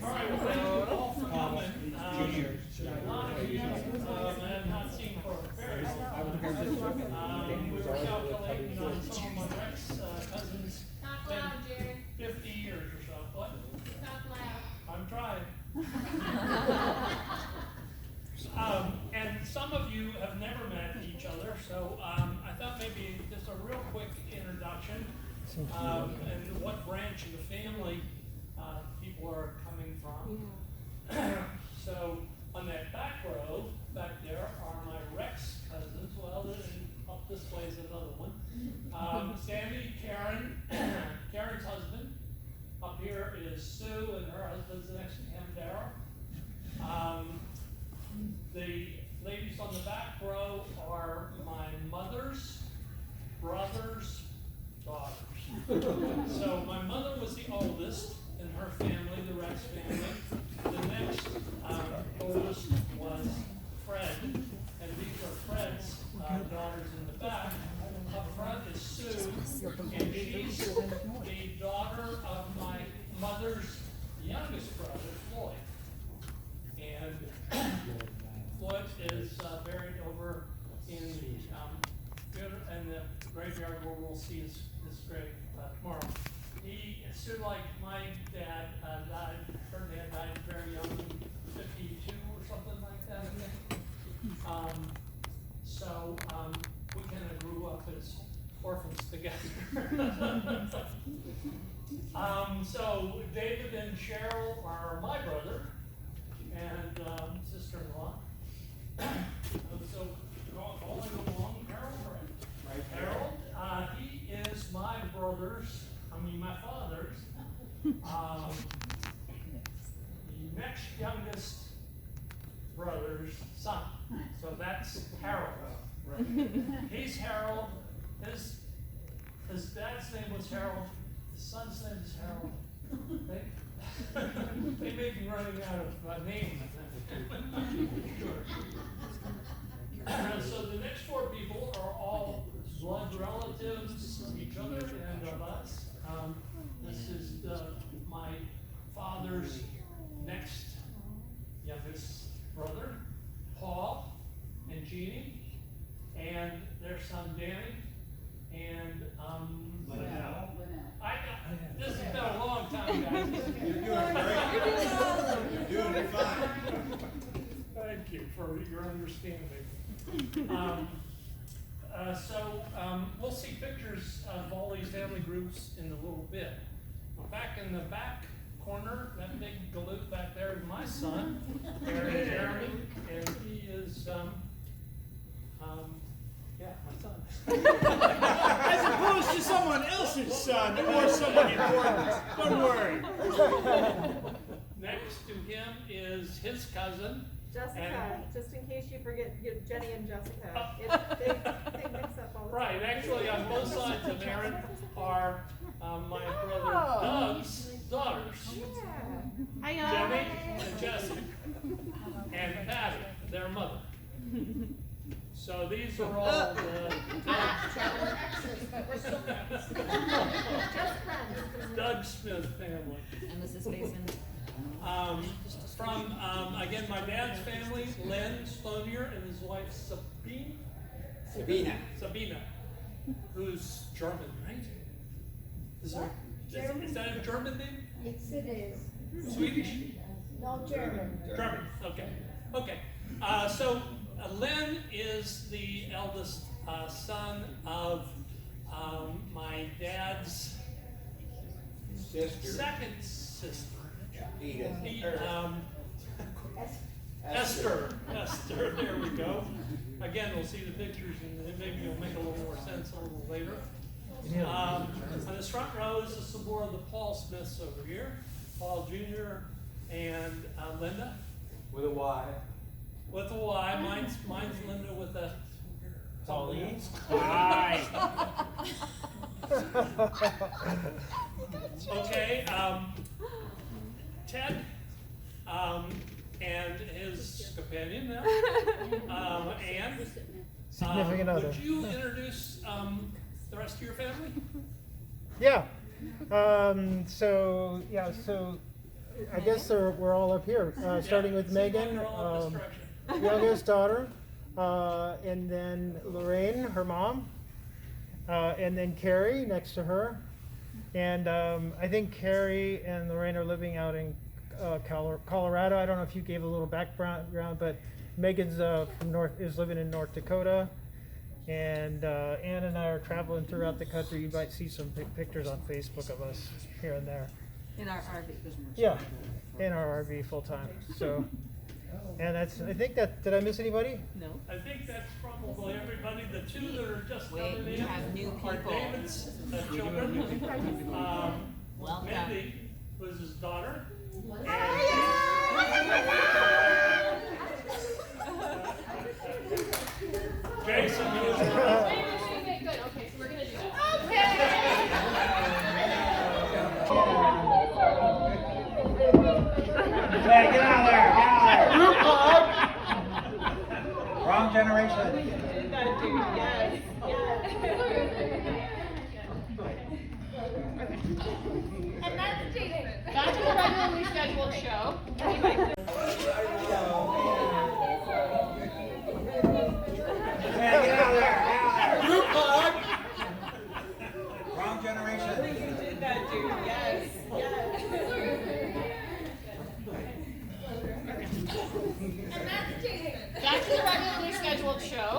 All right, well, thank you all for coming. A lot of you I have not seen for a very long time. We were calculating on some of my Rex cousins. Talk loud, Jerry. 50 years or so. What? Talk loud. I'm trying. And some of you have never met each other, so I thought maybe just a real quick introduction and what branch of the family people are coming from. So on that back row back there are my Rex cousins. Well, and up this way is another one. Sandy, Karen, Karen's husband. Up here is Sue, and her husband's next to him, Darryl. The ladies on the back row are my mother's brother's daughters. So my mother was the oldest in her family, the Rex family. The next oldest was Fred, and these are Fred's daughters in the back. Up front is Sue, and she's the daughter of my mother's youngest brother, Floyd. And Floyd is buried over in the graveyard where we'll see his grave tomorrow. He, stood like my dad died, her dad died very young, 52 or something like that, I think. So we kind of grew up as orphans together. So David and Cheryl are my brother and sister-in-law. So going along, Harold, right? Harold, he is my my father's the next youngest brother's son. So that's Harold. Right. He's Harold. His dad's name was Harold. His son's name is Harold. They may be running out of names, I think. So the next four people are all blood relatives of each other and of us. This is my father's next youngest brother, Paul and Jeannie, and their son Danny, and this has been a long time, guys. You're doing great. You're doing fine. Thank you for your understanding. We'll see pictures of all these family groups in a little bit. Back in the back corner, that big galoot back there is my son, Jeremy, and he is, my son. As opposed to someone else's son or someone important. Don't worry. Next to him is his cousin. Jessica, just in case you forget Jenny and Jessica. They mix up all the time. Right, actually on both sides of Aaron are my brother Doug's daughters. Yeah. Jenny and Jessica. And Patty, their mother. So these are all the Doug Smith family. And this is facing. From again my dad's family, Len Stonier and his wife Sabina, who's German, right? Is that a German name? Yes, it is. Swedish? No, German. German. Okay. Okay. So Len is the eldest son of my dad's second sister. Esther, there we go. Again, we'll see the pictures and maybe it'll make a little more sense a little later. On this front row is some more of the Paul Smiths over here. Paul Jr. and Linda. With a Y. With a Y. Mine's Linda with a Pauline. Okay, Ted, and his companion now, Anne. Significant other. Would you introduce the rest of your family? Yeah. So I guess we're all up here, starting with Megan, youngest daughter, and then Lorraine, her mom, and then Carrie next to her. And I think Carrie and Lorraine are living out in Colorado. I don't know if you gave a little background, but Megan's is living in North Dakota. And Ann and I are traveling throughout the country. You might see some pictures on Facebook of us here and there. In our RV. Yeah, in our RV full time. So, and that's, I think did I miss anybody? No. I think that's probably everybody. The two that are just Wait, coming we in have new are people. David's children. Welcome. Mindy was his daughter. Jason was Okay, good. Okay, so we're gonna do that. Hey, get out of there! Get out of there! Wrong generation. And that's Jason. Back to the regularly scheduled show. Hey, get out of there! Get out of there! Group hug! Wrong generation. And that's Jason. Back to the regularly scheduled show.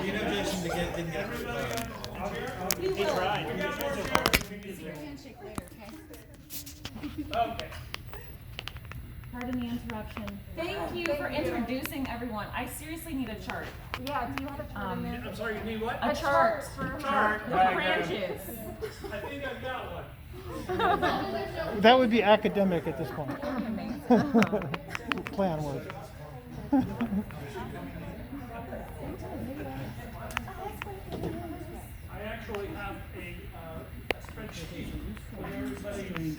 You know Jason didn't get He tried. Handshake later, okay? Okay. Pardon the interruption. Thank you for introducing everyone. I seriously need a chart. Yeah, do you have a chart in there? I'm sorry, you need what? A chart. Chart. With branches. I think I've got one. That would be academic at this point. Play on words. I actually have a spreadsheet with everybody's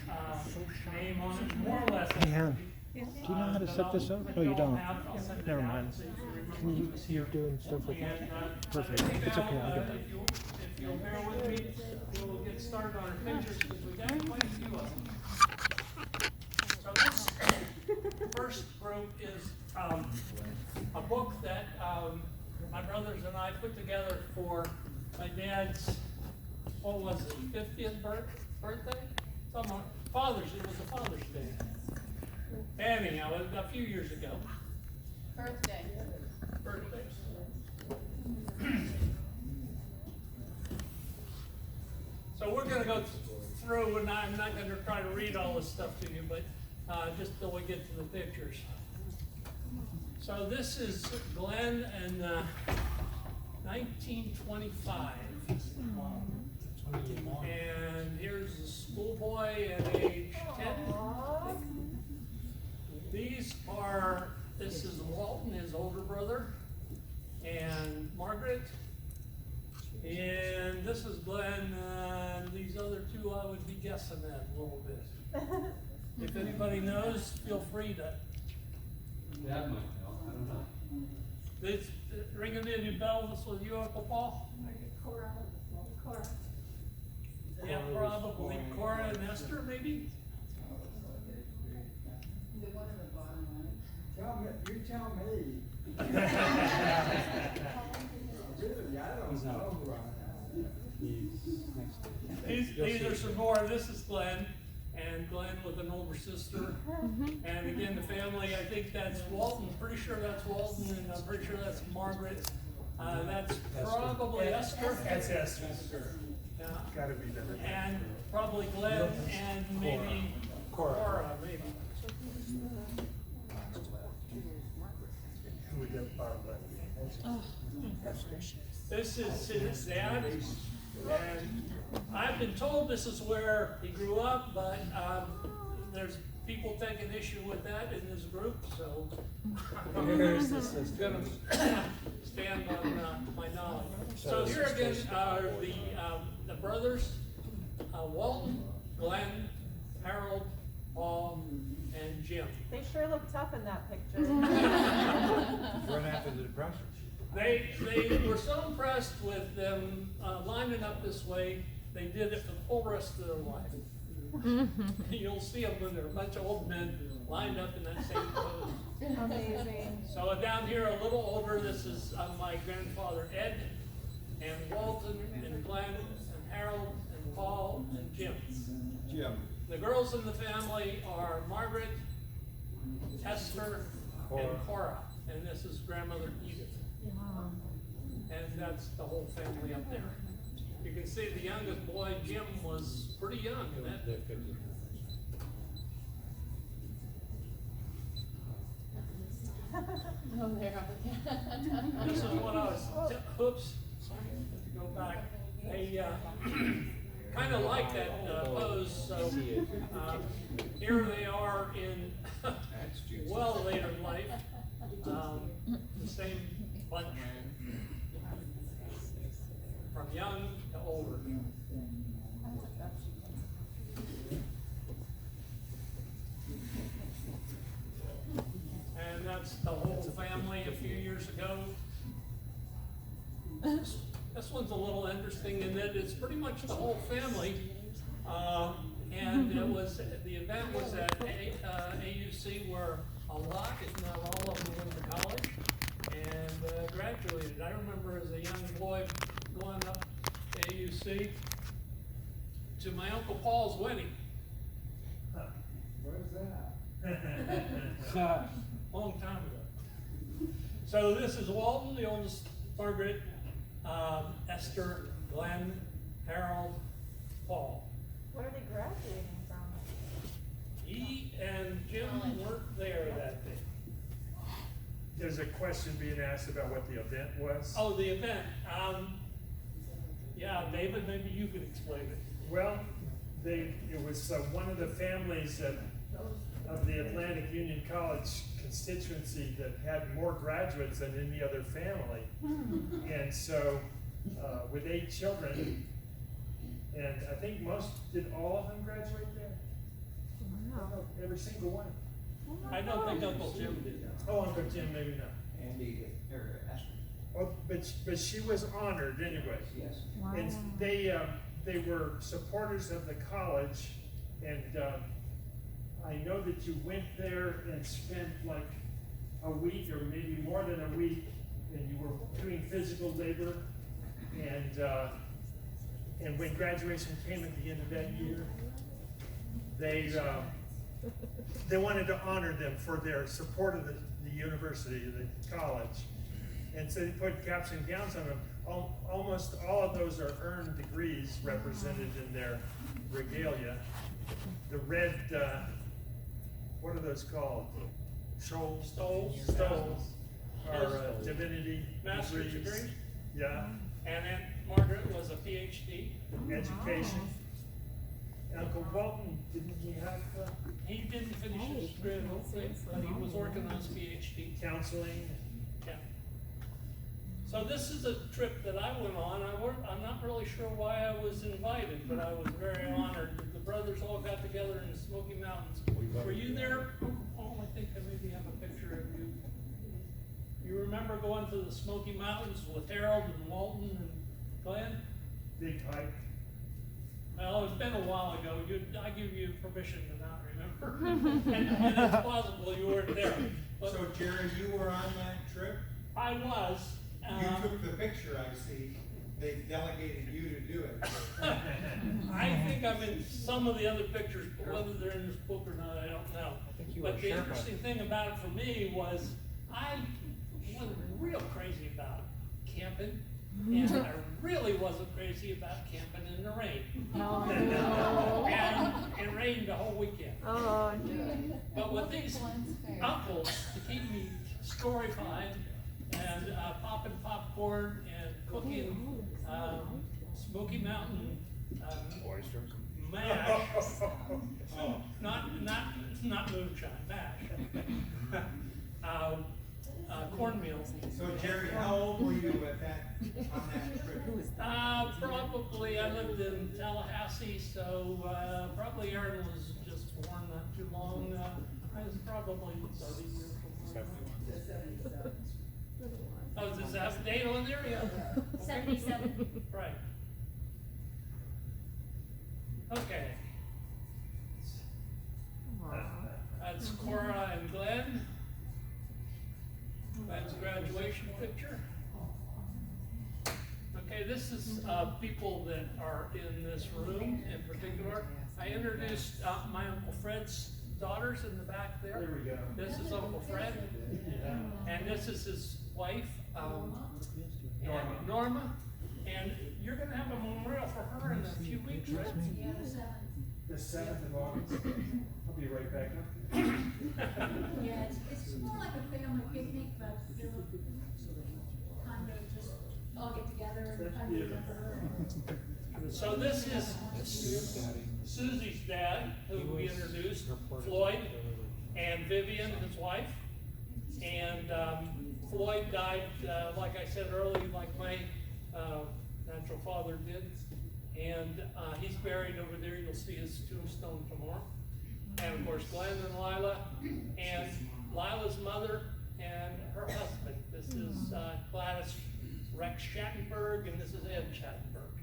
name on it, more or less. Hey, Ann, do you know how to set this up? Oh, you don't. Never mind. Can you see you're doing stuff with it? Perfect. It's okay, I'll get that. If you'll bear with me, we'll get started on our pictures because we've got quite a few of them. So this first group is a book that my brothers and I put together for my dad's, what was it, 50th birthday? It was a Father's Day. Anyhow, it was a few years ago. Birthday. So we're going to go through, and I'm not going to try to read all this stuff to you, but just till we get to the pictures. So this is Glenn in 1925. And here's the schoolboy at age 10. This is Walton, his older brother, and Margaret. And this is Glenn, and these other two I would be guessing at a little bit. If anybody knows, feel free to. Dad might know, I don't know. This ring any bells with you, Uncle Paul? Cora. Yeah, probably. Cora and Esther, maybe? You tell me. Really, I don't know who I am. These are some more. This is Glenn, and Glenn with an older sister. And again, the family, I think that's Walton. Pretty sure that's Walton, and I'm pretty sure that's Margaret. That's probably Esther. That's Esther. Yeah. Gotta be better. And probably Glenn and maybe Cora, maybe. This is his dad, and I've been told this is where he grew up, but there's people taking issue with that in this group, so I'm gonna stand on my knowledge. So here again are the brothers, Walton, Glenn, Harold, Paul, and Jim. They sure look tough in that picture. Right after the Depression. They were so impressed with them lining up this way, they did it for the whole rest of their life. You'll see them when they're a bunch of old men lined up in that same pose. Amazing. So down here a little older, this is my grandfather Ed, and Walton, and Glenn, and Harold, and Paul, and Jim. Jim. The girls in the family are Margaret, Esther, and Cora, and this is grandmother Edith. And that's the whole family up there. You can see the youngest boy, Jim, was pretty young in that. Oh, there. This is what I was, oops, sorry, have to go back. They kind of like that pose, so here they are in well later life, the same bunch, from young to older. And that's the whole family a few years ago. This one's a little interesting in that it's pretty much the whole family. And it was, the event was at AUC where a lot, if not all of them, went to college and graduated. I remember as a young boy going up to AUC to my Uncle Paul's wedding. Where's that? Long time ago. So this is Walton, the oldest, Margaret, Esther, Glenn, Harold, Paul. What are they graduating from? He and Jim weren't there that day. There's a question being asked about what the event was. Oh, the event. Yeah, David, maybe you could explain it. Well, it was one of the families of the Atlantic Union College constituency that had more graduates than any other family. And so, with 8 children, and I think did all of them graduate there? Wow. Every single one. I don't think Uncle Jim did. Oh, Uncle Jim, maybe not. And Edith, or Esther. Oh, but she was honored anyway. Yes. Wow. And they were supporters of the college, and I know that you went there and spent like a week or maybe more than a week, and you were doing physical labor, and when graduation came at the end of that year, they wanted to honor them for their support of the university, the college. And so they put caps and gowns on them. Almost all of those are earned degrees represented in their regalia. The red, what are those called? Stoles are divinity Master's degrees. degree. Yeah, And Aunt Margaret was a PhD. education. Uncle Walton, didn't he have He didn't finish his degree, but he was working on his PhD. counseling? Yeah. So this is a trip that I went on. I'm not really sure why I was invited, but I was very honored. The brothers all got together in the Smoky Mountains. Were you there? Oh, I think I maybe have a picture of you. You remember going to the Smoky Mountains with Harold and Walton and Glenn? Big hike. Well, it's been a while ago. I give you permission to not remember. and it's possible you weren't there. But So Jerry, you were on that trip? I was. You took the picture, I see. They delegated you to do it. I think I'm in some of the other pictures, but whether they're in this book or not, I don't know. But the interesting thing about it for me was I wasn't real crazy about camping, and I really wasn't crazy about camping in the rain. Oh, no. And it rained the whole weekend. Oh, no. But with these uncles to keep me story-fine and popping popcorn and cooking Smoky Mountain mash, not moonshine, mash, cornmeal. So Jerry, how old were you on that trip? Probably, I lived in Tallahassee, so probably Aaron was just born not too long. I was probably 30 years old. Oh, does it have a date on there? Yeah. 77. Right. Okay. That's Cora and Glenn. Glenn's graduation picture. Okay, this is people that are in this room in particular. I introduced my Uncle Fred's daughters in the back there. There we go. This is Uncle Fred, and this is his wife, Norma. And you're going to have a memorial for her in a few weeks, right? Yeah, the 7th. The 7th of August. I'll be right back up. Yeah, it's more like a family picnic, but they'll kind of just all get together and kind of remember her. So this is Susie's dad, who we introduced, Floyd, and Vivian, his wife. And Floyd died, like I said earlier, like my natural father did. And he's buried over there. You'll see his tombstone tomorrow. And of course, Glenn and Lila, and Lila's mother and her husband. This is Gladys Rex Schattenberg, and this is Ed Schattenberg.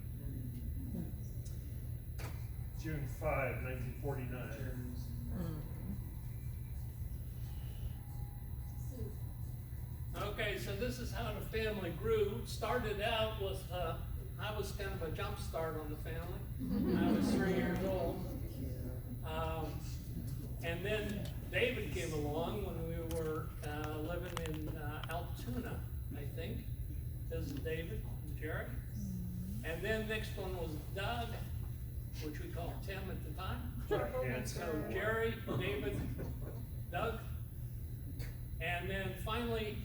June 5, 1949. Okay, so this is how the family grew. Started out with, I was kind of a jump start on the family. I was 3 years old. And then David came along when we were living in Altoona, I think. This is David and Jerry. And then next one was Doug, which we called Tim at the time. So Jerry, David, Doug, and then finally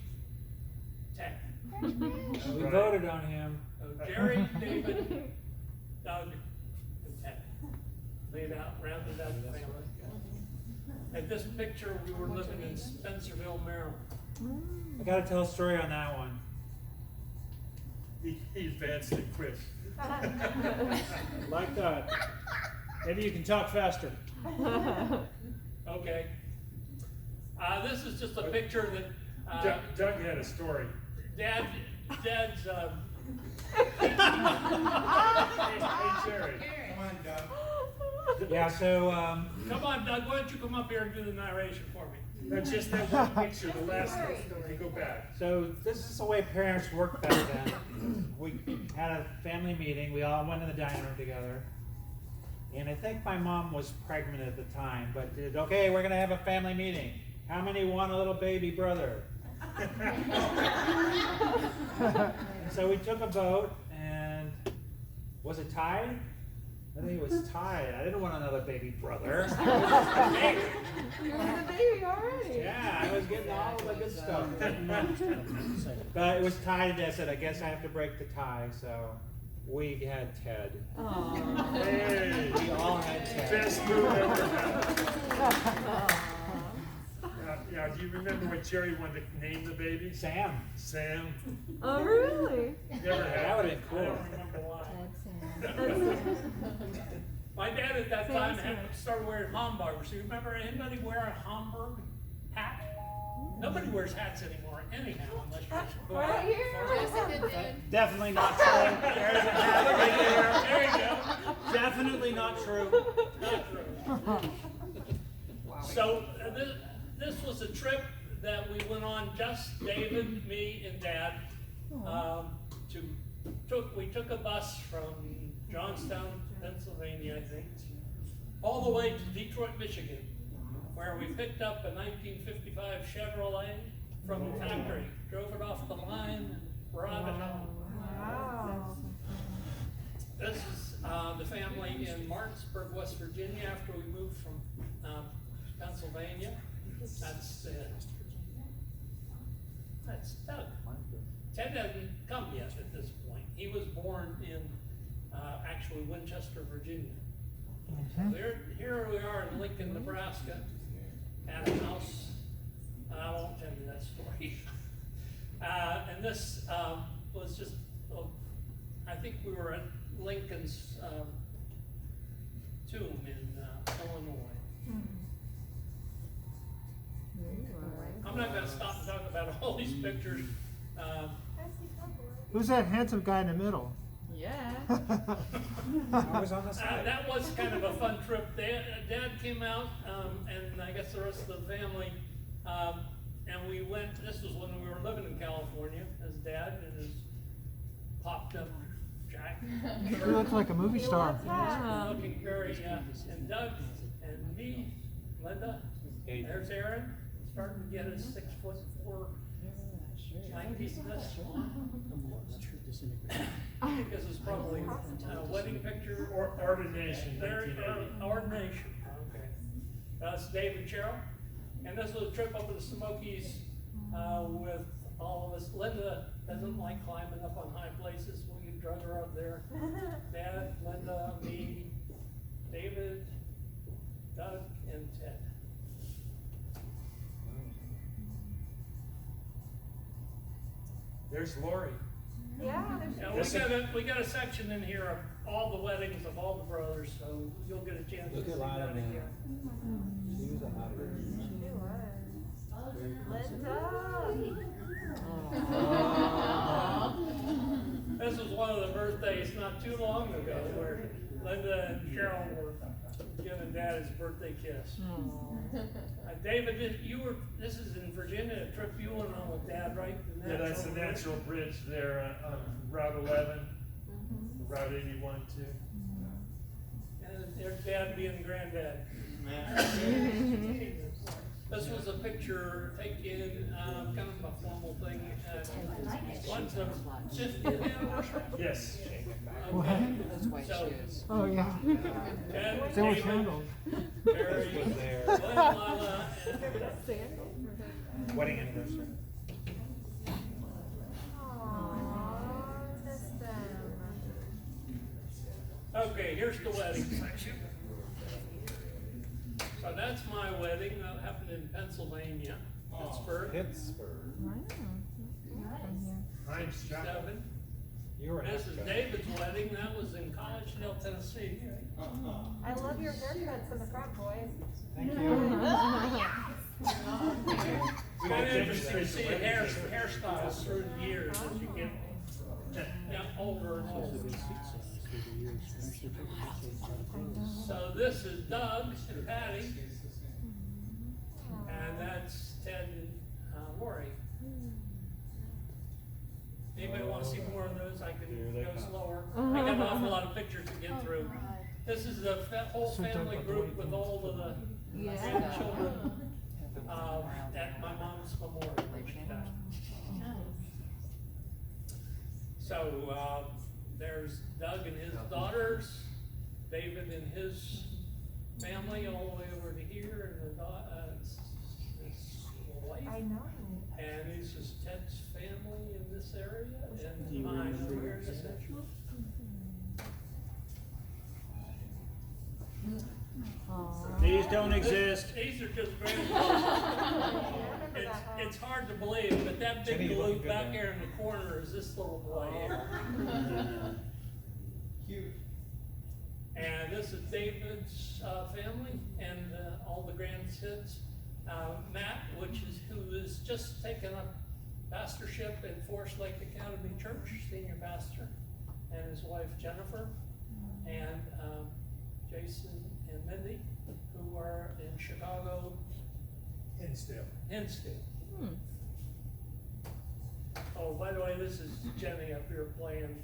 Ted. We voted on him. So Jerry, David, Doug, and Ted. Made out, rounded out the family. At this picture, we were living in Spencerville, Maryland. I gotta tell a story on that one. He advanced it quick. Like that. Maybe you can talk faster. Okay. This is just a picture that Doug had a story. Dad's Hey, Jerry. Come on, Doug. Yeah, so, come on, Doug, why don't you come up here and do the narration for me? No, just that one picture, the last one. Okay, go back. so this is the way parents worked back then. We had a family meeting, we all went in the dining room together. And I think my mom was pregnant at the time, but did, okay, we're gonna have a family meeting. How many want a little baby brother? So we took a vote, and was it tied? I think it was tied. I didn't want another baby brother. You had a baby already. Yeah, I was getting all the good stuff. But it was tied. I said, I guess I have to break the tie. So we had Ted. Hey, We all had Ted. best move ever happened. Yeah, do you remember what Jerry wanted to name the baby? Sam. Sam. Oh, really? Never had. That would have been I cool. don't remember why. My dad at that time started wearing Hamburgers. So you remember anybody wear a Hamburg hat? Nobody wears hats anymore anyhow, unless you're going out for a- Definitely not true. There's a hat right there. There you go. Definitely not true. Not true. So this was a trip that we went on, just David, me, and Dad. We took a bus from Johnstown, Pennsylvania, I think, all the way to Detroit, Michigan, where we picked up a 1955 Chevrolet from the factory, drove it off the line, and brought it home. Wow. This is the family in Martinsburg, West Virginia, after we moved from Pennsylvania. That's Doug. Ted hasn't come yet at this point. He was born in actually Winchester, Virginia. So here we are in Lincoln, Nebraska, at a house. I won't tell you that story. And this was just, I think we were at Lincoln's tomb in Illinois. I'm not going to stop and talk about all these pictures. Who's that handsome guy in the middle? Yeah. I was on the side. That was kind of a fun trip. Dad came out, and I guess the rest of the family, and we went, this was when we were living in California, as Dad and his popped up Jack. He looks like a movie star. Looking very, and Doug and me, Linda, there's Aaron, starting to get his 6'4" lankiness on. I think this is probably a wedding picture. Or ordination, Their 1980. ordination, okay. That's Dave and Cheryl. And this was a trip up to the Smokies with all of us. Linda doesn't like climbing up on high places. We drug her up there. Dad, Linda, me, David, Doug, and Ted. There's Lori. Yeah, there's. Yeah, we got a section in here of all the weddings of all the brothers, so you'll get a chance to see that again. She was a hot This was one of the birthdays not too long ago where Linda and Cheryl were giving Dad his birthday kiss. David, this is in Virginia, a trip you went on with Dad, right? Yeah, that's the natural bridge there on Route 11, Route 81 too. And there's Dad being Granddad. This was a picture taken, kind of a formal thing at one's the 50th anniversary. Yes. Okay. So, Oh, yeah. Ted, There were David, candles. Barry, was there. Glenn, Lila, and Wedding anniversary. okay, here's the wedding section. So that's my wedding. That happened in Pennsylvania, Pittsburgh. Heinz Chapel. 7. You were This is David's wedding. That was in Collegedale, Tennessee. I love your haircuts in the front, boys. Thank you. It's kind of interesting to see hairstyles through the years as you get older and older. So this is Doug and Patty, and that's Ted and Lori. Anybody want to see more of those? I can go slower. I got an awful lot of pictures to get through. This is the whole family group with all of the grandchildren at my mom's memorial. So there's Doug and his daughters, David and his family all the way over to here, and his wife. I know. And this is Ted's family in this area, and mine over here in this section. These don't exist. These are just grandchildren. It's hard to believe, but that big Jenny, you blue look good back now. here in the corner is this little boy here. Cute. And this is David's family and all the grandkids. Matt, who is just taken up pastorship at Forest Lake Academy Church, senior pastor, and his wife Jennifer, and Jason and Mindy, who are in Chicago, Hinsdale. Oh, by the way, this is Jenny up here playing.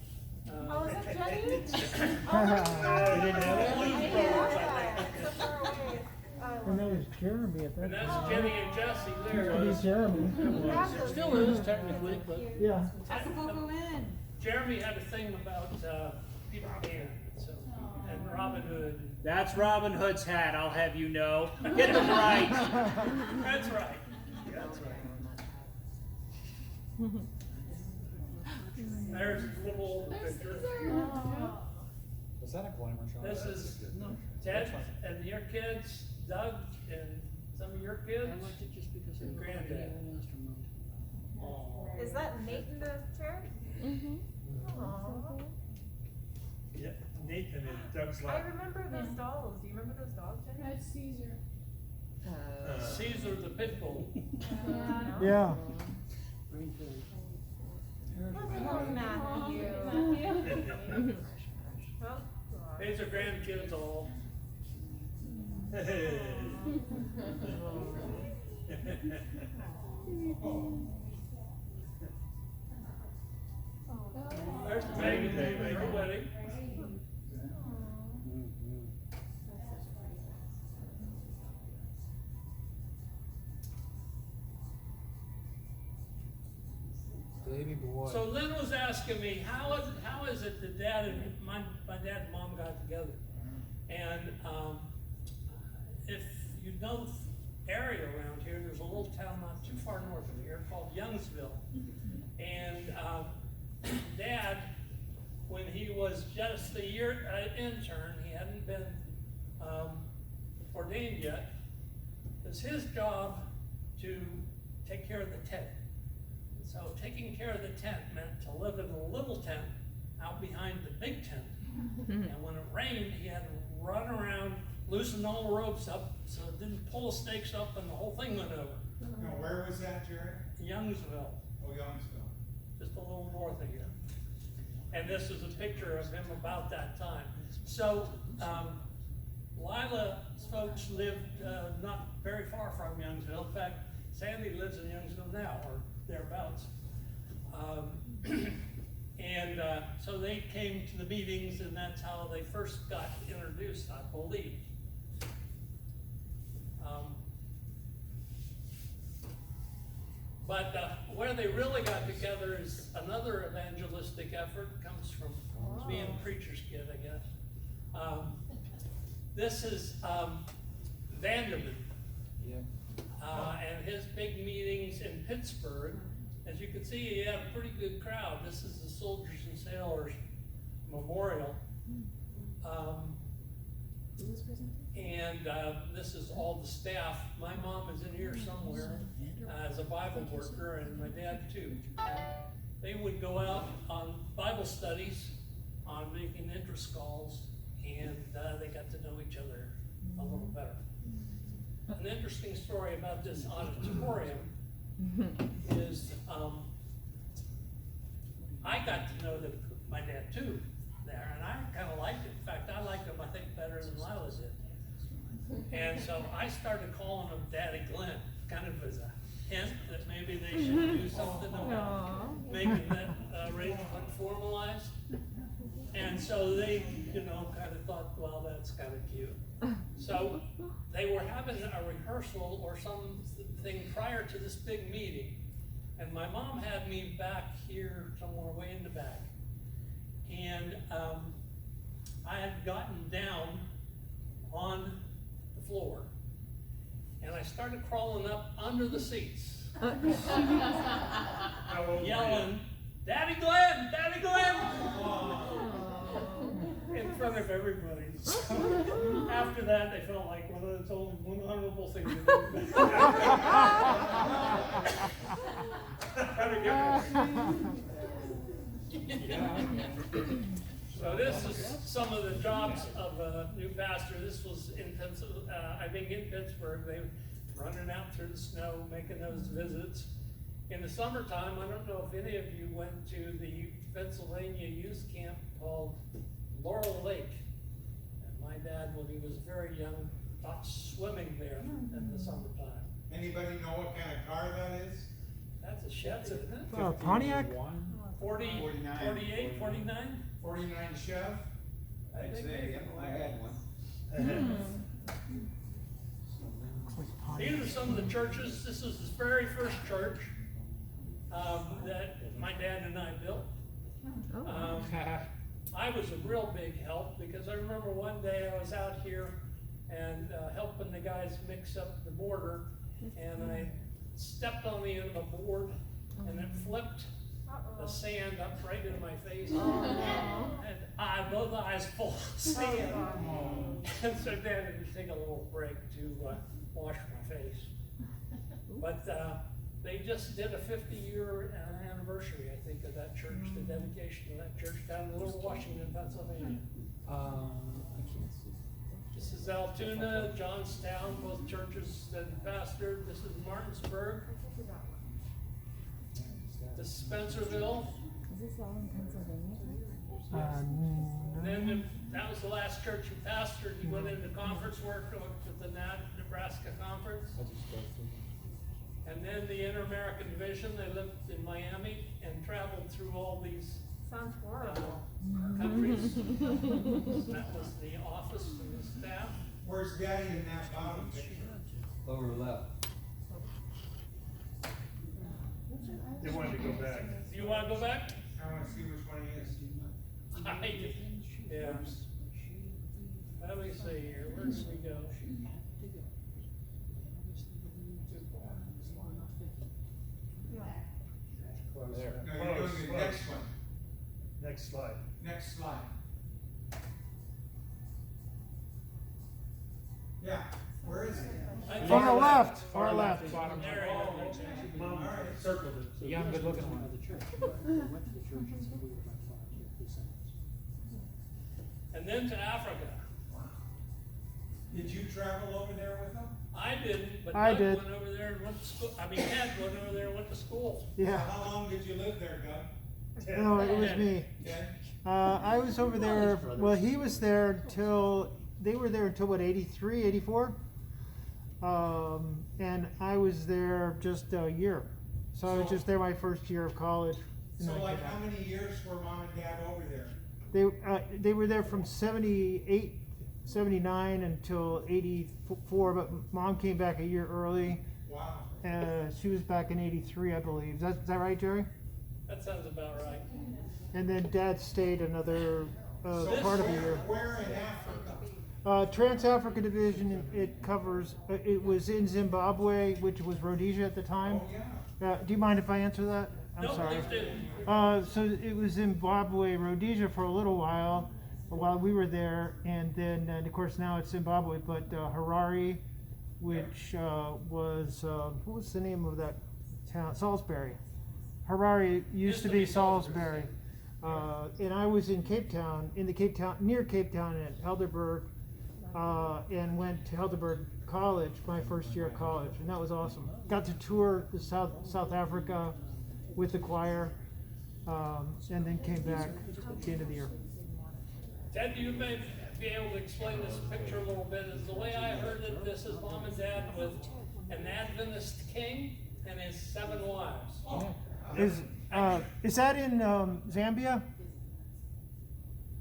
Oh, is that Jenny? You didn't know that? Blues Brothers, I think. So far away. And that was Jeremy at that And time. that's Jenny and Jesse there. It was Jeremy. Still is technically, but. Yeah. Jeremy had a thing about Peter Pan, so, and Robin Hood. That's Robin Hood's hat, I'll have you know. Get them right. That's right. That's right. There's a little picture. Was that a glamour shot? This is Ted and your kids, Doug and some of your kids. And Granddad. Is that Nate in the chair? Mm-hmm. Yeah, Nathan and Doug's I lap. remember those dolls. Do you remember those dolls, Jenny? That's Caesar. Caesar the pit bull. Yeah. Matthew. Oh, God. These are grandkids all. Hey. There's Megan, her wedding. Baby boy. So Lynn was asking me, how is it that dad and my dad and mom got together? And if you know the area around here, there's a little town not too far north of here called Youngsville. And Dad, when he was just a year intern, he hadn't been ordained yet, it was his job to take care of the tent. So taking care of the tent meant to live in a little tent out behind the big tent. And when it rained, he had to run around, loosen all the ropes up so it didn't pull the stakes up and the whole thing went over. Now, where was that, Jerry? Youngsville, Oh, Youngsville. just a little north of here. And this is a picture of him about that time. So Lila's folks lived not very far from Youngsville. In fact, Sandy lives in Youngsville now, or thereabouts. And so they came to the meetings, and that's how they first got introduced, I believe. But where they really got together is another evangelistic effort. Comes from being a preacher's kid, I guess. This is Vanderman. And his big meetings in Pittsburgh. As you can see, he had a pretty good crowd. This is the Soldiers and Sailors Memorial. And this is all the staff. My mom is in here somewhere as a Bible worker, and my dad too. They would go out on Bible studies, on making interest calls, and they got to know each other a little better. An interesting story about this auditorium is I got to know my dad too there, and I kind of liked him. In fact, I liked him, I think, better than Lila did. And so I started calling him Daddy Glenn, kind of as a hint that maybe they should do something about making that arrangement formalized. And so they, kind of thought, well, that's kind of cute. So they were having a rehearsal or something prior to this big meeting. And my mom had me back here somewhere way in the back. And I had gotten down on the floor. And I started crawling up under the seats. Yelling, Daddy Glenn! Daddy Glenn! In front of everybody. After that, they felt like one of those honorable things to do. So this is some of the jobs of a new pastor. This was in Pittsburgh. They were running out through the snow, making those visits. In the summertime, I don't know if any of you went to the Pennsylvania youth camp called Laurel Lake. And my dad, when he was very young, taught swimming there in the summertime. Anybody know what kind of car that is? That's a Chevy, isn't it? Pontiac? 40, 49. 48, 49? 49 Chev? I'd say, yep, I had one. These are some of the churches. This is the very first church that my dad and I built. I was a real big help because I remember one day I was out here and helping the guys mix up the mortar, and I stepped on the end of a board and it flipped the sand up right in my face. And both eyes full of sand. And so Dad had to take a little break to wash my face. But they just did a 50-year anniversary, I think, of that church, the dedication of that church down in Little Washington, Pennsylvania. This is Altoona, Johnstown, both churches that he pastored. This is Martinsburg. This is Spencerville. Is this all in Pennsylvania? Then that was the last church he pastored. He went into conference work to the Nebraska conference. And then the Inter-American Division, they lived in Miami and traveled through all these Sounds horrible. countries. That was the office and the staff. Where's Daddy in that bottom picture? Lower left. They wanted to go back. Do you want to go back? I wanna see which one he is. Yeah. Let me see here. Where did we go? Close. There. No, you're Close, doing the close. next one. Next slide. Next slide. Yeah, where is it? Far left, far left. Bottom There left. you go. Mom All right. circled it. The young, good looking one. And then to Africa. Did you travel over there with them? I didn't, but I Doug did. went over there and went to school. I mean, Ted went over there and went to school. Yeah. How long did you live there, Doug? No, it was me. 10? I was over there, well, he was there until, they were there until what, 83, 84? And I was there just a year. So I was just there my first year of college. And So then I like came how back. many years were Mom and Dad over there? They were there from 78, 79 until 84, but Mom came back a year early. Wow. She was back in 83, I believe. Is that right, Jerry? That sounds about right. And then Dad stayed another So part of a year. where in Africa? Trans-Africa Division, it covers, it was in Zimbabwe, which was Rhodesia at the time. Oh, yeah. Do you mind if I answer that? I'm No, sorry. please do. So it was Zimbabwe, Rhodesia for a little while we were there, and then, and of course now it's Zimbabwe, but Harare, which was, what was the name of that town? Salisbury. Harare used to be Salisbury. And I was in Cape Town, near Cape Town at Helderberg, and went to Helderberg College, my first year of college, and that was awesome. Got to tour the South Africa with the choir, and then came back at the end of the year. Ted, you may be able to explain this picture a little bit. Is the way I heard it, this is Mom and Dad with an Adventist king and his 7 wives. Is that in Zambia?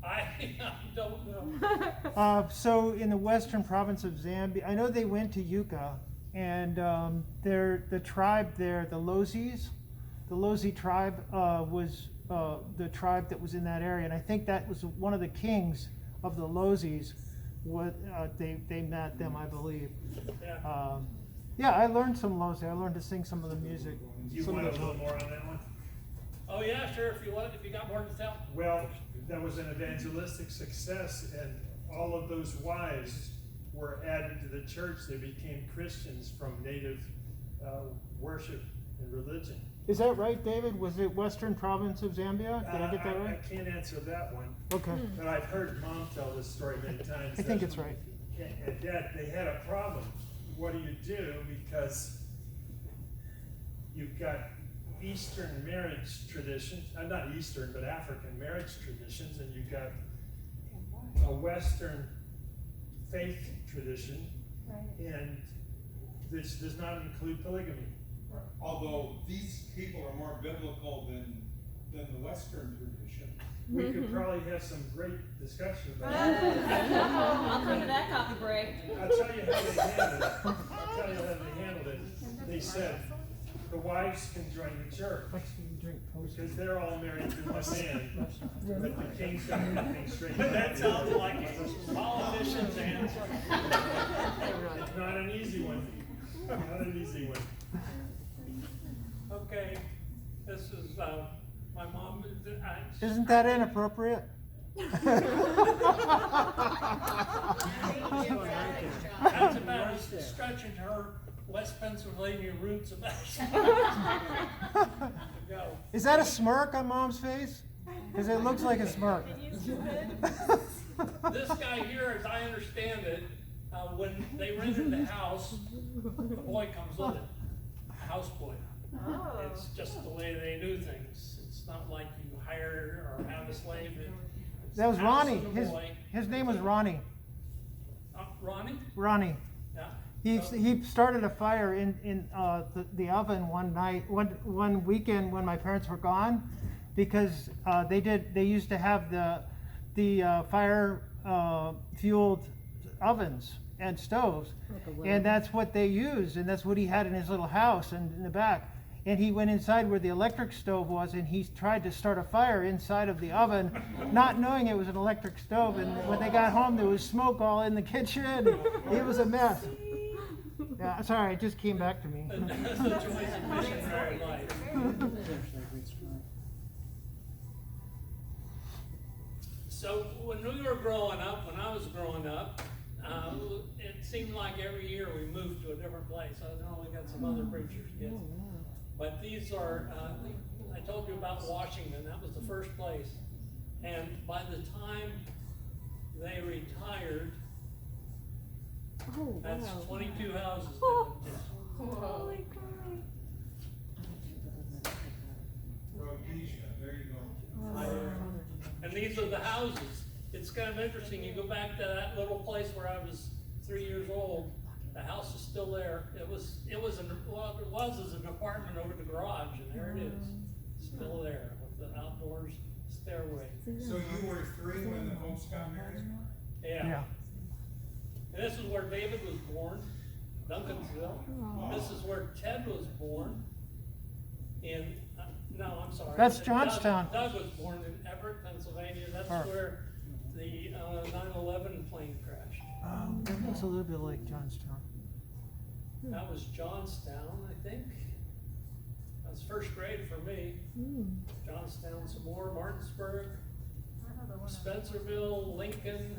I don't know. So in the western province of Zambia, I know they went to Yucca, and the tribe there, the Lozis, the Lozi tribe was the tribe that was in that area, and I think that was one of the kings of the Lozis. They met them, I believe. Yeah. Yeah, I learned some Lozi. I learned to sing some of the music. Do you some want a of the- little more on that one? Oh yeah, sure. If you got more to tell. Well, that was an evangelistic success, and all of those wives were added to the church. They became Christians from native worship and religion. Is that right, David? Was it western province of Zambia? Did I get that I right? can't answer that one, Okay. but I've heard Mom tell this story many times. I think it's right. And Dad, they had a problem. What do you do? Because you've got Eastern marriage traditions, not Eastern, but African marriage traditions, and you've got a Western faith tradition, and this does not include polygamy. Although these people are more biblical than the Western tradition. We could probably have some great discussion about it. I'll come to that coffee break. I'll tell you how they handled it. They said, the wives can join the church, because they're all married to one man, but the king's got everything straight. That sounds like a politician's answer. It's not an easy one, not an easy one. Okay, this is my mom. Isn't that inappropriate? That's about as stretching her West Pennsylvania roots about. Go. Is that a smirk on Mom's face? Because it looks like a smirk. This guy here, as I understand it, when they rented the house, the boy comes with it, a houseboy. Oh. It's just the way they do things. It's not like you hire or have a slave. It's That was the house Ronnie. and the boy. His name was Ronnie. Ronnie? Ronnie. Yeah. He started a fire in the oven one night, one weekend when my parents were gone, because they used to have the fire fueled ovens and stoves, and that's what they used, and that's what he had in his little house and in the back. And he went inside where the electric stove was, and he tried to start a fire inside of the oven, not knowing it was an electric stove. And when they got home, there was smoke all in the kitchen. It was a mess. Yeah, sorry, it just came back to me. That's the choice of missionary life. So when we were growing up, when I was growing up, it seemed like every year we moved to a different place. I know we got some other preachers' kids. But these are, I told you about Washington, that was the first place. And by the time they retired, that's 22 houses. Holy cow. Rhodesia, there you go. And these are the houses. It's kind of interesting. You go back to that little place where I was 3 years old. The house is still there. It was as an apartment over the garage, and there it is, still there with the outdoors stairway. So you were 3 when the folks got married? Yeah. And this is where David was born, Duncansville. This is where Ted was born. In no, I'm sorry. That's Johnstown. Doug was born in Everett, Pennsylvania. That's where the 9/11 plane crashed. That looks a little bit like Johnstown. That was Johnstown, I think. That was first grade for me. Johnstown, some more, Martinsburg, Spencerville, Lincoln,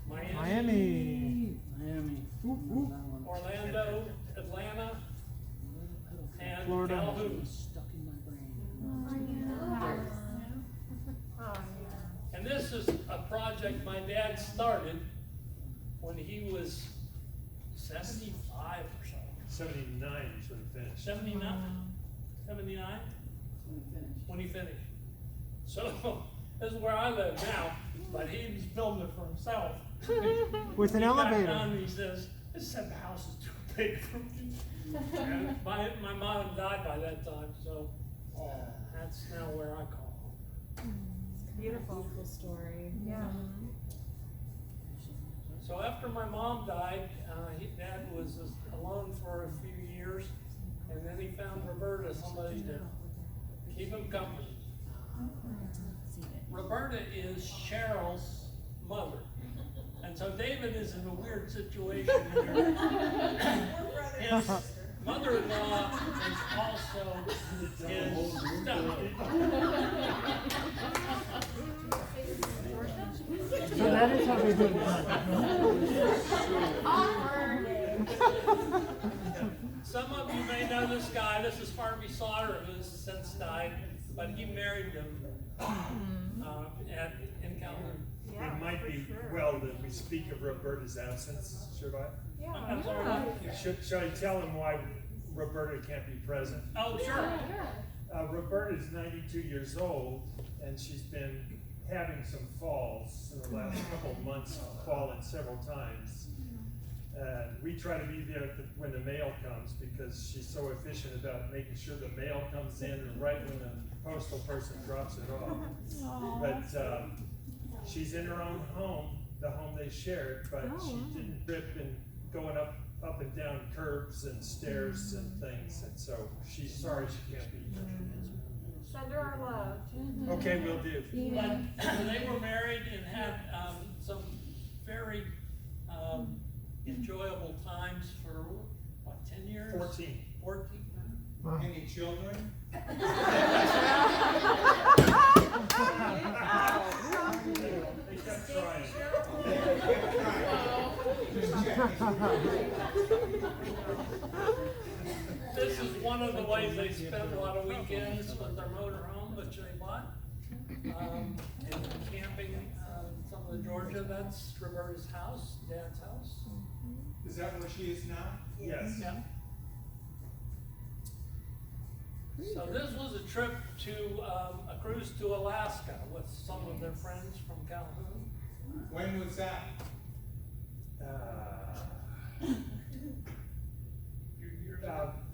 Miami, Orlando, Atlanta, and Florida. Calhoun. And this is a project my dad started when he was 75 or so. 79 is when he finished. 79? 79? When he finished. So, this is where I live now, but he was building it for himself. With an He got elevator. done and he says, "This said the house is too big for me." And my mom died by that time, so that's now where I call home. Beautiful story. Yeah. So after my mom died, Dad was alone for a few years, and then he found Roberta, somebody to keep him company. Roberta is Cheryl's mother. And so David is in a weird situation here. His mother-in-law is also his So that is how they do it. Some of you may know this guy. This is Harvey Sauter, who has since died, but he married them in Calhoun. It might be well that we speak of Roberta's absence, should I? Yeah. I'm sorry. Should I tell him why Roberta can't be present? Oh, sure. Roberta's 92 years old, and she's been having some falls in the last couple of months, fallen several times. We try to be there when the mail comes because she's so efficient about making sure the mail comes in right when the postal person drops it off. But she's in her own home, the home they shared, but she didn't trip and going up and down curbs and stairs and things, and so she's sorry she can't be here. Send her our love. Okay, will do. But they were married and had some very enjoyable times for, what, 10 years? 14. 14? Any children? They kept trying. This is one of the ways they spend a lot of weekends with their motorhome, which they bought. And camping in some of the Georgia. That's Roberta's house, Dad's house. Is that where she is now? Yes. Yeah. So this was a trip to, a cruise to Alaska with some of their friends from Calhoun. When was that?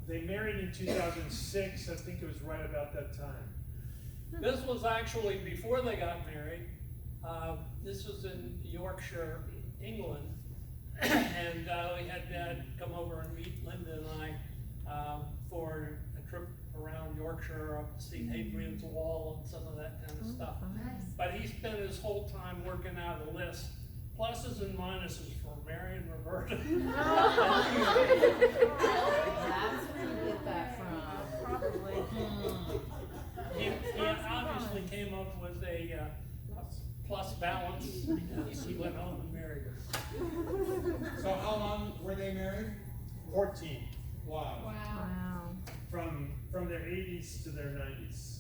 They married in 2006, I think it was right about that time. This was actually before they got married. This was in Yorkshire, England. And we had Dad come over and meet Linda and I for a trip around Yorkshire, up to see Hadrian's Wall and some of that kind of stuff. But he spent his whole time working out a list, pluses and minuses for Mary and Roberta. That's where you get that from. Probably. He obviously came up with a plus balance, and he went home and married her. So how long were they married? 14, Wow. Wow. from their 80s to their 90s.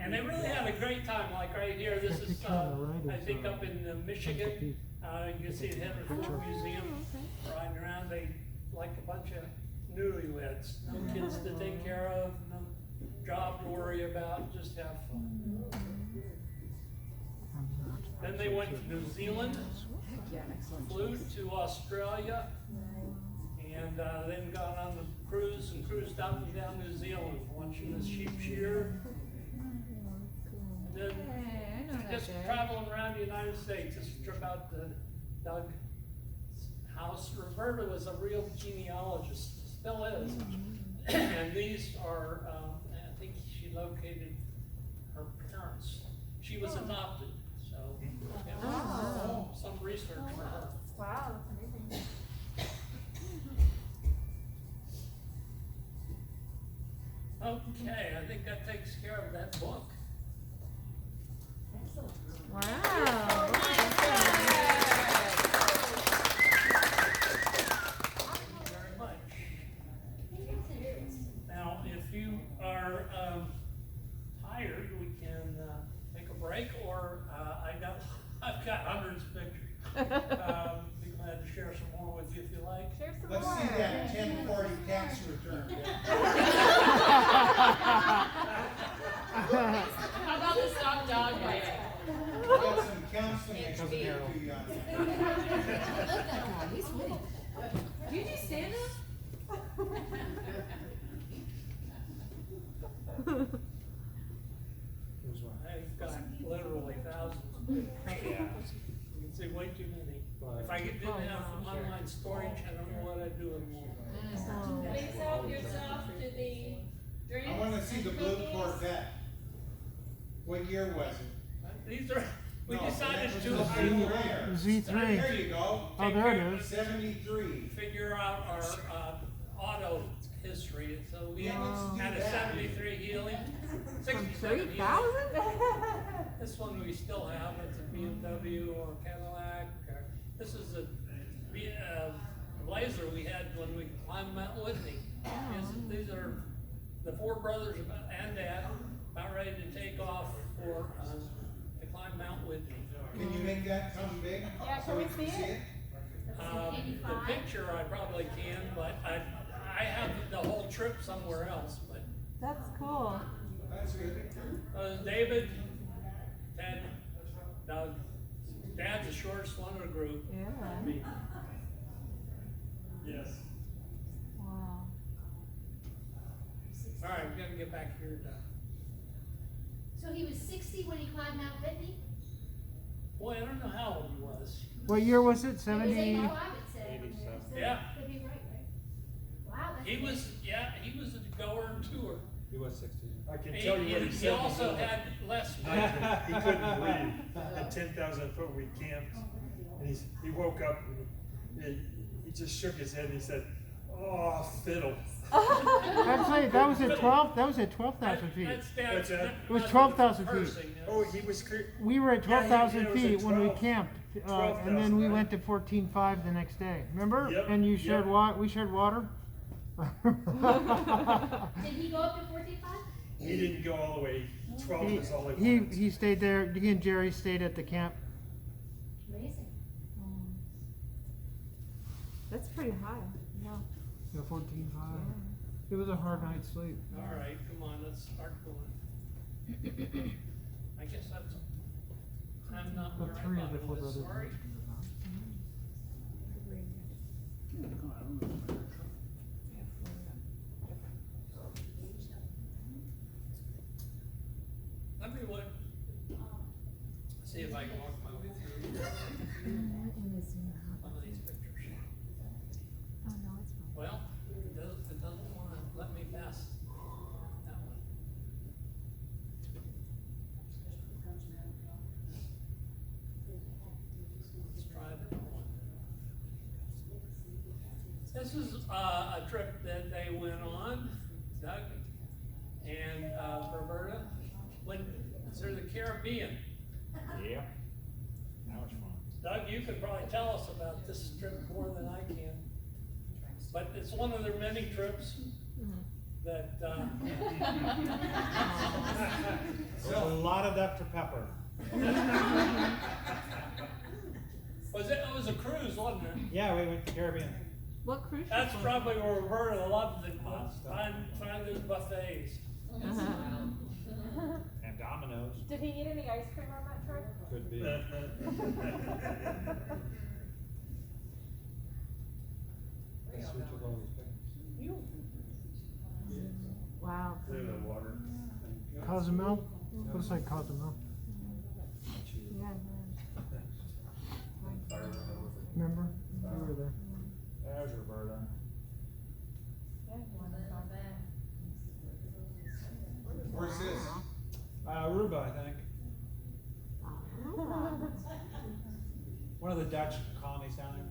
And they really had a great time, like right here, this is, I think up in Michigan, you can see the Henry Ford Museum riding around, they like a bunch of newlyweds, no kids to take care of, no job to worry about, just have fun. Then they went to New Zealand, Yeah, excellent. flew to Australia, and then got on the cruise and cruised up and down New Zealand, watching the sheep shear. And then Hey, I know that just day. traveling around the United States, this trip out to Doug's house. Roberta was a real genealogist, still is. And these are, I think she located her parents. She was adopted, so it was some research for her. Wow, that's amazing. Okay, I think that takes care of that book. Wow. Very much. Now, if you are tired, we can take a break, or I've got hundreds of pictures. Be glad to share some more with you if you like. Share some Let's more. see that 1040 tax return. How about the stop dog biting? We got some counseling to do you on that. I love that guy, he's funny. Do you do stand up? I've got literally thousands of pictures. You can see way too many. If I didn't have online storage, I don't know what I'd do anymore. Please help yourself to the drinks. I wanna see the and blue cookies. Corvette. What year was it? These are, we No, decided that to was the rare. Z3. There you go. Oh, there it is. 73. figure out our auto history. So we Yeah, let's do had a that. 73 Healy, 67 Healy. This one we still have, it's a BMW or Cadillac. This is a Blazer we had when we climbed Mount Whitney. These are the four brothers and Dad about ready to take off for to climb Mount Whitney. Can you make that come big? Yeah, so can we can see it? The picture I probably can, but I have the whole trip somewhere else. But That's cool. That's good. David, Ted, Doug. Dad's the shortest one of the group. Yeah. Me. Yes. Wow. All right, we gotta get back here to. So he was 60 when he climbed Mount Whitney? Boy, I don't know how old he was. What year was it? He was 70? 85, it said. 87. So Yeah. That'd be right, right? Wow, that's He was, amazing. yeah, he was a goer and tour. He was 60. I can tell you what he He said. also had less. He couldn't breathe. At 10,000 foot we camped, and he woke up and he just shook his head and he said, "Oh, fiddle." Actually, that was at 12,000 feet. That's Dad's. It was 12,000 feet. Cursing, yes. Oh, he was clear. We were at Yeah, 12,000 it was feet at when we 12. camped, and 12,000, then we right? went to 14.5 the next day. Remember? Yep, And you shared yep. we shared water. Did he go up to 45? He didn't go all the way. 12 he, was all he he wanted. he stayed there. He and Jerry stayed at the camp. Amazing. That's pretty high. Yeah. Yeah, 14.5. It was a hard night's sleep. All right, come on, let's start going. I guess that's, I'm not where But I three of thought the it four was, brothers. sorry. Let me look, see if I can walk my way through some of these pictures. Well, it doesn't want to let me pass that one. Let's try that one. This is a trip that they went on, Doug and Roberta, when through the Caribbean. Yeah. That was fun. Doug, you could probably tell us about this trip more than I can. But it's one of their many trips that, There's a lot of Dr. Pepper. it was a cruise, wasn't it? Yeah, we went to Caribbean. What cruise ship? That's was probably where Roberta loved it, Pasta. find those buffets. it? And Domino's. Did he eat any ice cream on that trip? Could be. Guess we took all these pictures. Wow. Water. Cozumel? Looks like Cozumel. Yeah. Remember? We were there. There's Roberta. Where's this? Aruba, I think. One of the Dutch colonies down there.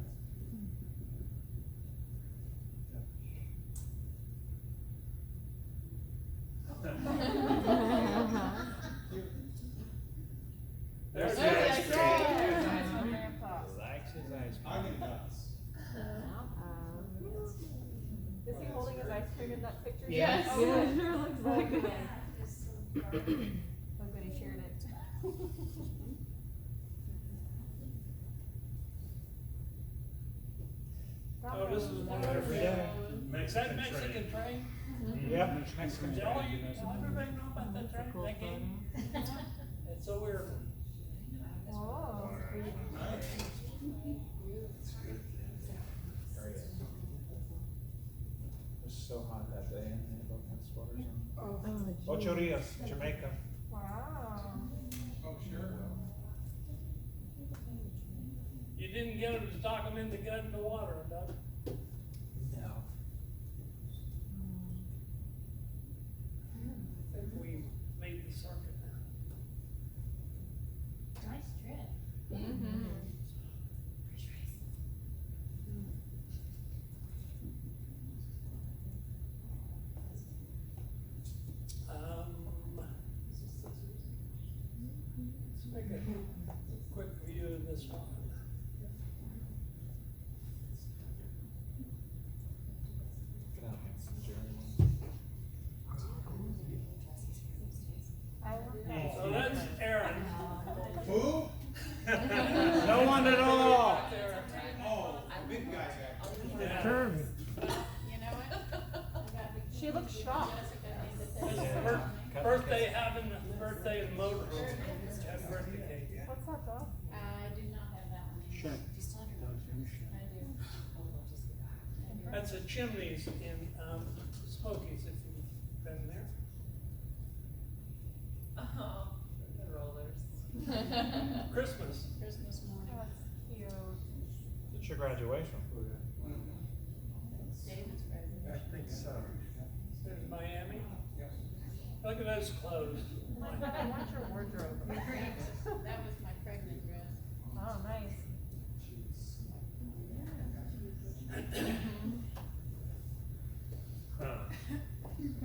There's There's the the ice ice cream. cream. Likes his ice I cream. get nuts. Is he holding his ice cream in that picture? Yes. Oh, Yeah, good. sure looks Oh, like good. it. Oh, good, he shared it. Oh, this is one of Every their, day. is that Mexican train? Yep, Mexican Did all you, train. everybody know about that train, that game? It's a weird one. Oh. It was so hot that day and they both had sweaters on. Oh, Ocho Rios, Jamaica. Wow. Oh, sure. You didn't get them to talk them into getting the water, Doug? No. I think we made the circuit now. Nice trip. Let's make a quick view of this one. Get out, handsome Jerry. So that's Aaron. Who? No one at all. There. Oh, big guy back there. Yeah. Jeremy. You know what? She looks shocked. This is her birthday, having a birthday in motorhome. Happy birthday cake. What's that, dog? I do not have that one. Sure. I do. That's a Chimneys in Smokies, if you've been there. Oh, the rollers. Christmas. Christmas morning. That's cute. It's your graduation. David's present. I think so. There's Miami. Look at those clothes. I want your wardrobe. That was my pregnant dress. Oh, nice. Huh.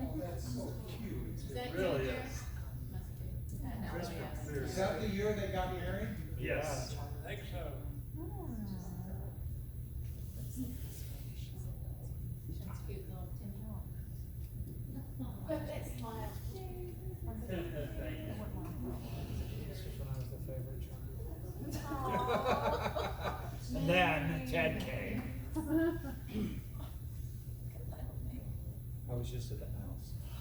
Oh, that's so cute. Is that Really you, is. Jerry? Must be. Crystal Yes. clear. Is that the year they got married? Yes. I think so. That's cute little Tim Hawk. That smile. This was when I was the favorite child. And then Ted came. I was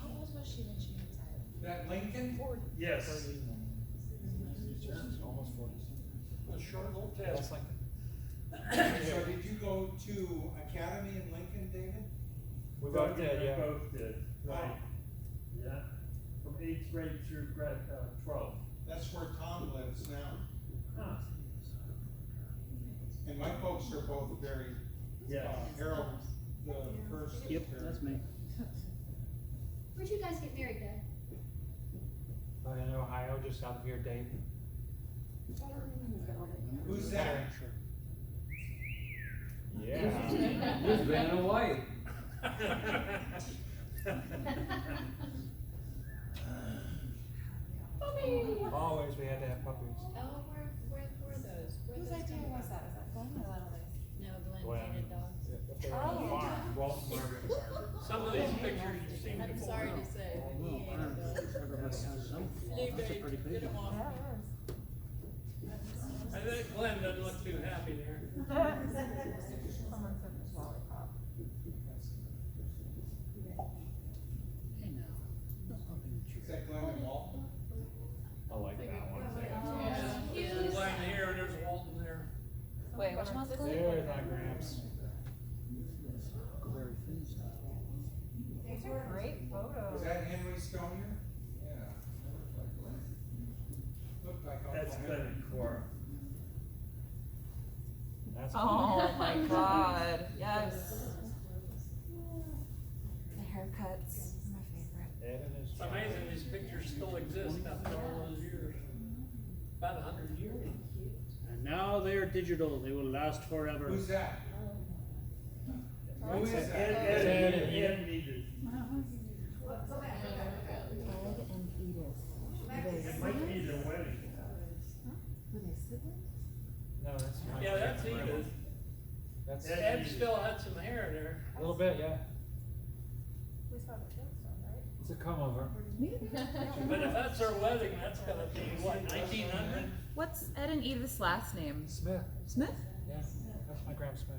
How old was she when she retired? That Lincoln? Yes. Almost 40. A short little That's test. like. So did you go to Academy in Lincoln, David? We both did, yeah. Both did, right. Wow. Yeah, from 8th grade through 12th. That's where Tom lives now. Huh. And my folks are both very, Yeah. Harold, the first. Yep, that's me. Where'd you guys get married, Dad? In Ohio, just out of your date. Who's that? Yeah. Who's Vanna White? Always we had to have puppies. Oh, where were those? Whose idea was that? Was that Glenn or Leslie's? No, Glenn Glenn. hated dogs. If they were on the farm, Walt and Margaret and Margaret. Some of these pictures you've seen I'm before. sorry to say, he hated those. Hey, babe, get him off. I think Glenn doesn't look too happy there. Someone took his lollipop. Is that Glenn and Walt? I like that one. There's Glenn here, there's Walton there. Wait, which one's Glenn? There's my Gramps. These are great Is photos. that Henry Stonier? Yeah. Looked like Uncle That's Glenn Henry. and Cora. That's Oh my god, yes. The haircuts, my favorite. Ed and his It's amazing these pictures still exist after all those years. About 100 years. And now they are digital, they will last forever. Who's that? Who is that? Ed and Edith. It might be their wedding. Were they siblings? No, that's my. Yeah, that's Edith. That's Ed still had some hair there. a little bit, yeah. We saw the Flintstone, right? It's a come over. But if that's their wedding, that's gonna be, what, 1900? What's Ed and Edith's last name? Smith. Smith? Yeah, that's my Gramps Smith.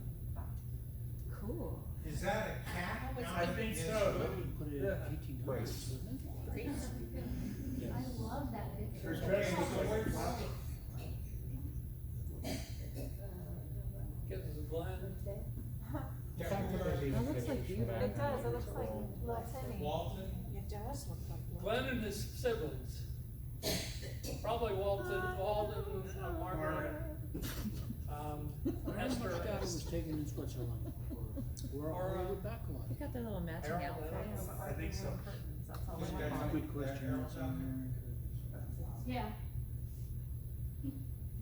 Cool. Is that a cat? I think so. Yeah. Brace. I love that Her picture. dress looks like flower. Gives us a Glenn. Yeah, That looks like you. It does, it looks like little Timmy. Walton? It does look like little. Glenn and his siblings. Probably Walton, Margaret, Esther. was taken in Switzerland. Or, back on. You got their little matching Harold, outfits. I think so. That's all Which I guy? want. Good question. Harold's on Yeah.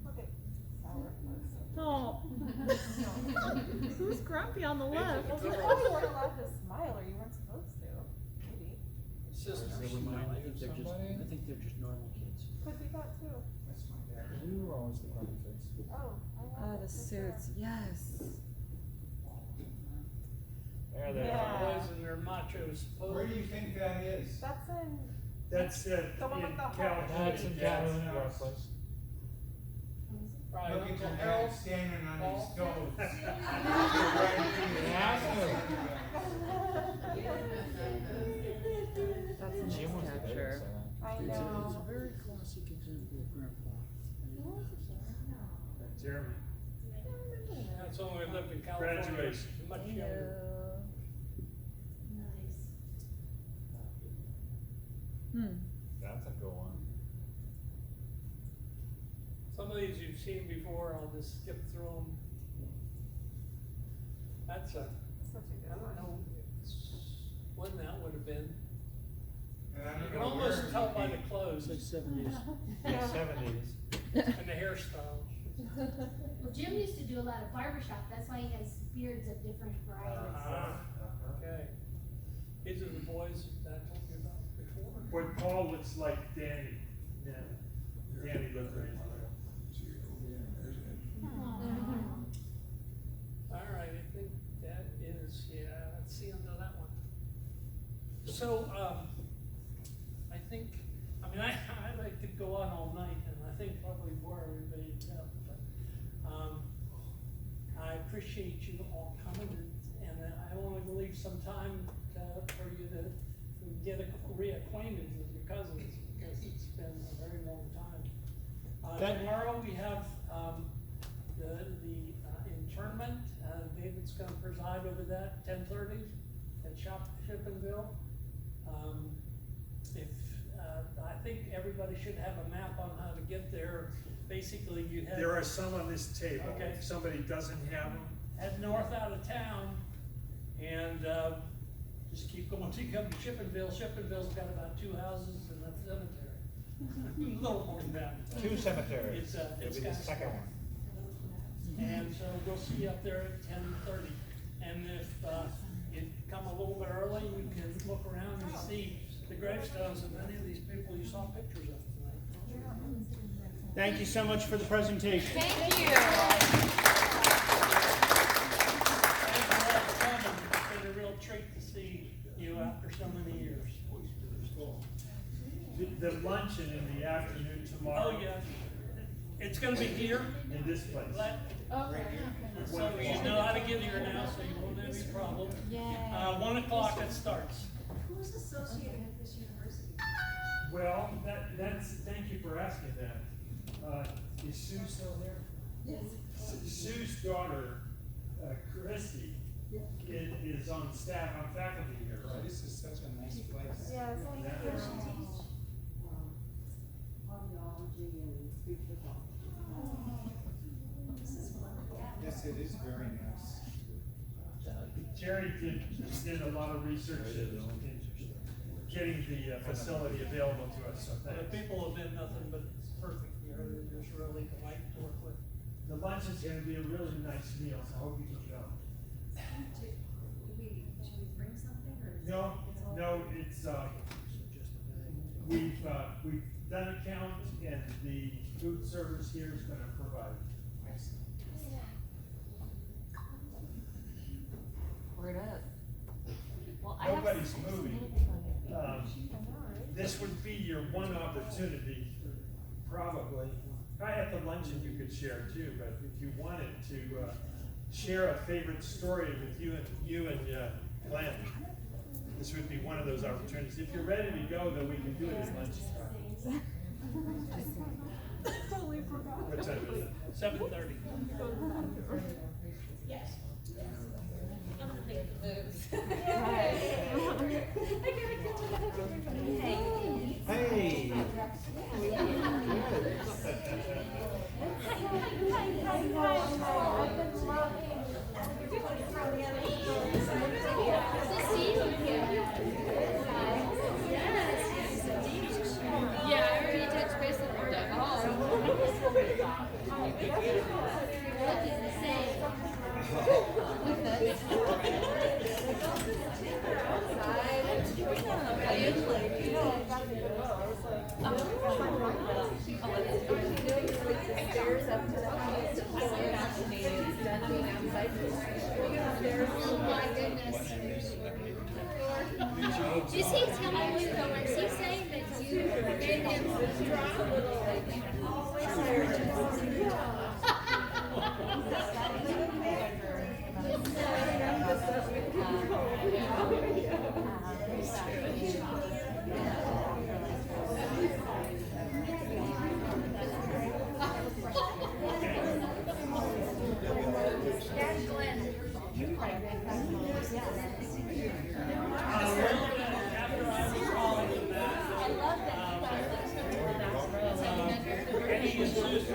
Okay. Oh. Who's grumpy on the left? Well, you probably weren't allowed to smile, or you weren't supposed to, maybe. sisters. Never mind, I think they're just normal kids. Could be that too. That's my dad. You were always the grumpy face. Oh, I Oh, love the it for sure. suits, yes. There they Yeah. are. Boys in their machos. Where do you think that is? That's in, That's The one in with the heart. California. That's in Dad's Calhoun, your house. place. Right, Look at Uncle your Harold. dad standing on his Paul. toes. That's a Jim was nice the capture. I It's know. a very classic example of grandpa. Jeremy. That's when we lived in California. Graduation. Much younger. Nice. That's a good one. Some of these you've seen before, I'll just skip through them. That's a, Such a I good don't know one. when that would have been. And I You don't can know almost where tell he'd by be. the clothes It's like 70s. Yeah, 70s. and the hairstyles. Well, Jim used to do a lot of barbershop, that's why he has beards of different varieties. Okay. These are the boys that I told you about before. Boy, Paul looks like Danny. Yeah. Danny looks like his brother. All right, I think that is, yeah, that's the end of that one. So, I think, I mean, I like to go on all night, and I think probably bore everybody to death, but, I appreciate you all coming, and I want to leave some time for you to get reacquainted with your cousins, because it's been a very long time. Tomorrow we have, the internment, David's gonna preside over that, 10:30 at Shippenville. I think everybody should have a map on how to get there. Basically, you head. There are some on this table. Okay. If somebody doesn't have them, Head north out of town, and, just keep going till you come to Shippenville. Shippenville's got about 2 houses and a cemetery. A little more than that. 2 cemeteries. It's It'll be the kinda second one. And so we'll see you up there at 10:30. And if, you come a little bit early, you can look around and see the gravestones of many of these people you saw pictures of tonight. Thank you so much for the presentation. Thank you. Thanks a lot for coming. It's been a real treat to see you after so many years. the luncheon in the afternoon tomorrow. Oh, yeah. It's gonna be here. In this place. So you know how to get here now, so you won't have any problem. 1 o'clock it starts. Who's associated with this university? Well, that's, thank you for asking that. Is Sue still there? Yes. Sue's daughter, Christy, is on staff, on faculty here, right? This is such a nice place. Yeah, it's only Where here. she teach? Audiology and speech pathology. Yes, it is very nice. Jerry did a lot of research in getting the facility available to us, so The thanks. people have been nothing but perfect here. They're just really polite to work with. The lunch is gonna be a really nice meal, so I hope you can go. Should we bring something or? No, it's, we've done a count and the food service here is gonna provide. Word up. Well, I have Nobody's moving. This would be your one opportunity, probably. At the luncheon you could share too, but if you wanted to, share a favorite story with you and Glenn, this would be one of those opportunities. If you're ready to go, then we can do it at lunchtime. Totally forgot. What time is it? 7:30. Yes. I'm gonna make the moves. I gotta get to that. Hey. Yeah, I already touched base with her. Look, it's the same. Oh my goodness. Is he telling you though, is he saying that you made him drop?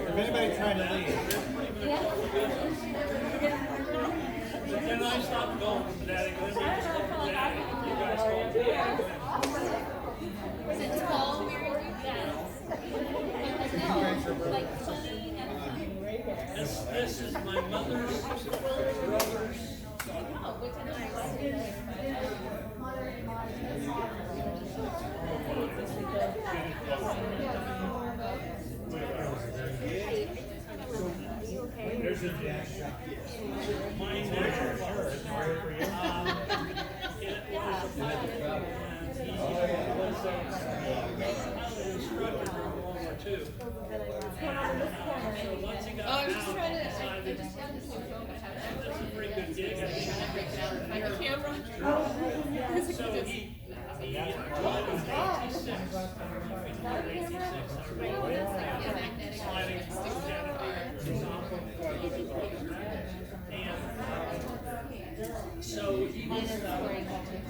If anybody's trying to leave. But then I stopped going to that. And then we just looked at that. You guys called me. Was it tall, Mary? No, like funny and This is my mother's brother's. oh, which There's a jazz shop. My neighbor was, it was an instructor in World War II. So once he got out, he decided, that's a pretty good gig. I think I started here. So he he died in 86. Sliding and so he was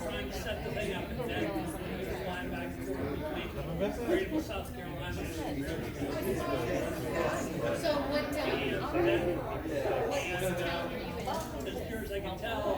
trying to set the thing up, and then he was flying back and forth between Greenville, South Carolina. So what town? And as near as I can tell,